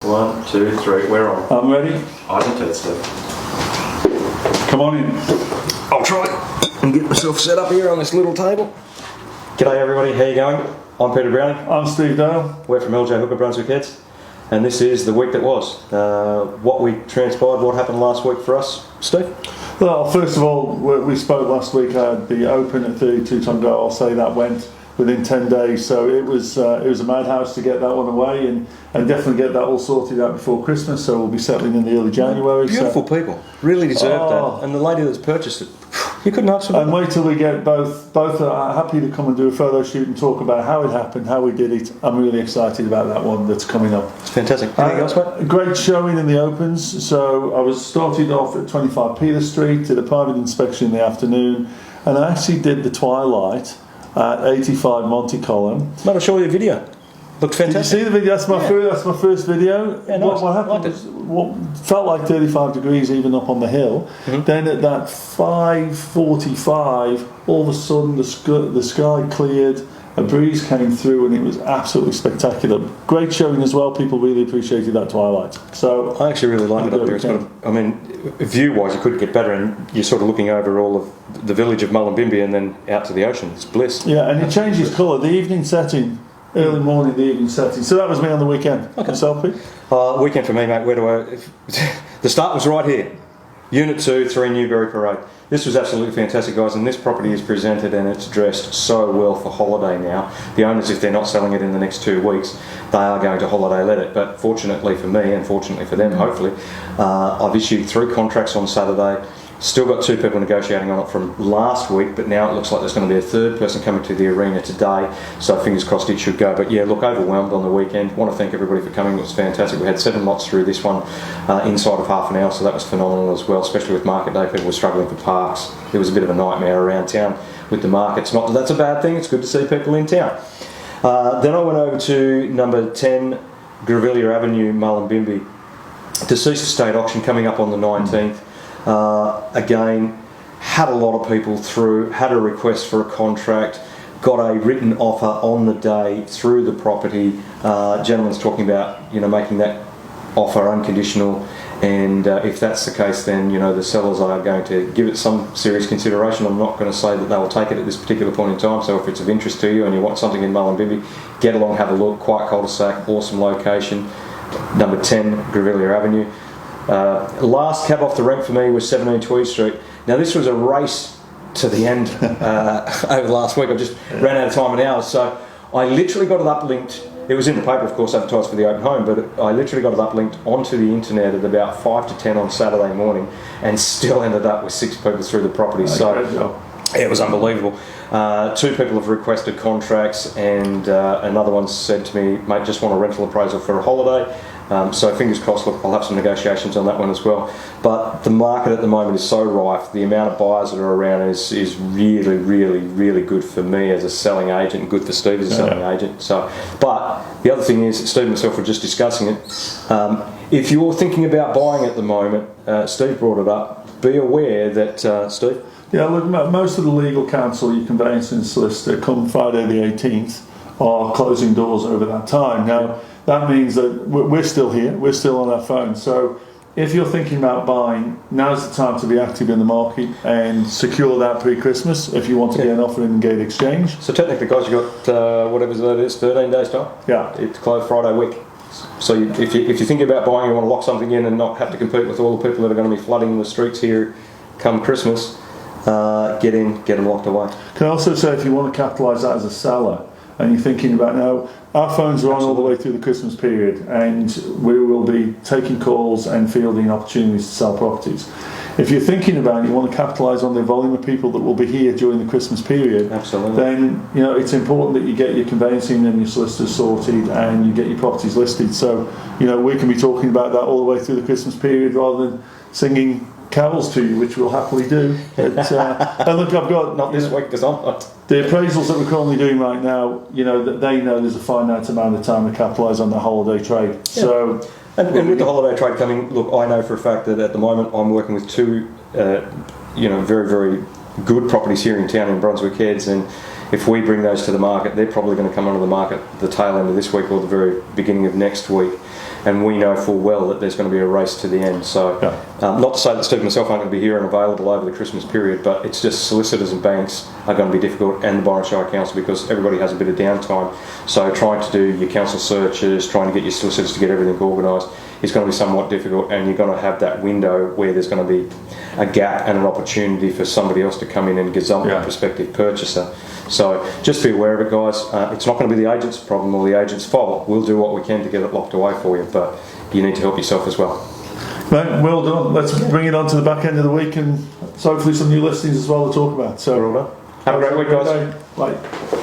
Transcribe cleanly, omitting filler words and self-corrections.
1, 2, 3, we're on. I'm ready. I can test it. Come on in. I'll try and get myself set up here on this little table. G'day everybody, how you going? I'm Peter Browning. I'm Steve Dale. We're from LJ Hooker, Brunswick Heads. And this is the week that was. What we transpired, what happened last week for us, Steve? Well, first of all, we spoke last week. I had the Open at 32 ton go. I'll say that went within 10 days. So it was a madhouse to get that one away and definitely get that all sorted out before Christmas. So we'll be settling in the early January. Beautiful people. Really deserved that. And the lady that's purchased it, you couldn't ask for. And wait till we get both are happy to come and do a photo shoot and talk about how it happened, how we did it. I'm really excited about that one that's coming up. It's fantastic. Anything else, mate? Great showing in the Opens. So I was started off at 25 Peter Street, did a private inspection in the afternoon, and I actually did the twilight at 85 Monte Column. Mate, I'll show you a video. Looked fantastic. Did you see the video? That's my first video. Yeah, nice. What happened was, what felt like 35 degrees even up on the hill. Mm-hmm. Then at that 5:45, all of a sudden the sky cleared, a breeze came through, and it was absolutely spectacular. Great showing as well. People really appreciated that twilight. So I actually really liked it up there. It's got view-wise, you couldn't get better, and you're sort of looking over all of the village of Mullumbimby and then out to the ocean. It's bliss. Yeah, and it changes colour. The evening setting. Early morning, the evening setting. So that was me on the weekend. Okay. Selfie. Weekend for me, mate. The start was right here. Unit 2, 3 Newbury Parade. This was absolutely fantastic, guys, and this property is presented and it's dressed so well for holiday now. The owners, if they're not selling it in the next 2 weeks, they are going to holiday let it. But fortunately for me, and fortunately for them, hopefully, I've issued 3 contracts on Saturday. Still got 2 people negotiating on it from last week, but now it looks like there's going to be a 3rd person coming to the arena today, so fingers crossed it should go. But yeah, look, overwhelmed on the weekend. Want to thank everybody for coming. It was fantastic. We had 7 lots through this one inside of half an hour, so that was phenomenal as well, especially with market day. People were struggling for parks. It was a bit of a nightmare around town with the markets. Not that that's a bad thing, it's good to see people in town. Then I went over to number 10 Grevillea Avenue, Mullumbimby. Deceased estate auction coming up on the 19th. Again, had a lot of people through, had a request for a contract, got a written offer on the day through the property. Gentleman's talking about, making that offer unconditional, and if that's the case, then, the sellers are going to give it some serious consideration. I'm not going to say that they will take it at this particular point in time, so if it's of interest to you and you want something in Mullumbimby, get along, have a look. Quiet cul-de-sac, awesome location, number 10 Grevillea Avenue. Last cab off the rank for me was 17 Tweed Street. Now this was a race to the end over the last week. I just ran out of time and hours, so I literally got it uplinked. It was in the paper, of course, advertised for the open home, but I literally got it uplinked onto the internet at about 5 to 10 on Saturday morning, and still ended up with 6 people through the property. So it was unbelievable. 2 people have requested contracts, and another one said to me, mate, just want a rental appraisal for a holiday. So fingers crossed, look, I'll have some negotiations on that one as well. But the market at the moment is so rife, the amount of buyers that are around is really, really, really good for me as a selling agent, and good for Steve as a selling agent. So, but the other thing is, Steve and myself were just discussing it. If you're thinking about buying at the moment, Steve brought it up, be aware that, Steve? Yeah, look, most of the legal counsel, your conveyancing solicitor, come Friday the 18th, are closing doors over that time. Now, that means that we're still here, we're still on our phone. So if you're thinking about buying, now's the time to be active in the market and secure that pre-Christmas if you want to get an offer in Gate Exchange. So technically, guys, you've got, whatever that is, 13 days time? Yeah. It's closed Friday week. So if you're thinking about buying, you want to lock something in and not have to compete with all the people that are going to be flooding the streets here come Christmas, get them locked away. Can I also say, if you want to capitalise that as a seller, and you're thinking about now, our phones are on all the way through the Christmas period, and we will be taking calls and fielding opportunities to sell properties. If you're thinking about it, you want to capitalise on the volume of people that will be here during the Christmas period, absolutely, then it's important that you get your conveyancing and your solicitors sorted and you get your properties listed. So we can be talking about that all the way through the Christmas period rather than singing carols to you, which we'll happily do. And look, I've got not this week because I'm not. The appraisals that we're currently doing right now, that they know there's a finite amount of time to capitalise on the holiday trade. Yeah. So, and with the holiday trade coming, look, I know for a fact that at the moment I'm working with 2, very, very good properties here in town in Brunswick Heads, and if we bring those to the market, they're probably going to come onto the market the tail end of this week or the very beginning of next week. and we know full well that there's going to be a race to the end. So, not to say that Steve and myself aren't going to be here and available over the Christmas period, but it's just solicitors and banks are going to be difficult, and the Byron Shire Council, because everybody has a bit of downtime. So trying to do your council searches, trying to get your solicitors to get everything organised is going to be somewhat difficult, and you're going to have that window where there's going to be a gap and an opportunity for somebody else to come in and gazump a prospective purchaser. So just be aware of it, guys. It's not going to be the agent's problem or the agent's fault. We'll do what we can to get it locked away for you, but you need to help yourself as well. Mate, well done. Let's bring it on to the back end of the week, and hopefully some new listings as well to talk about. So, have a great week, guys. Bye.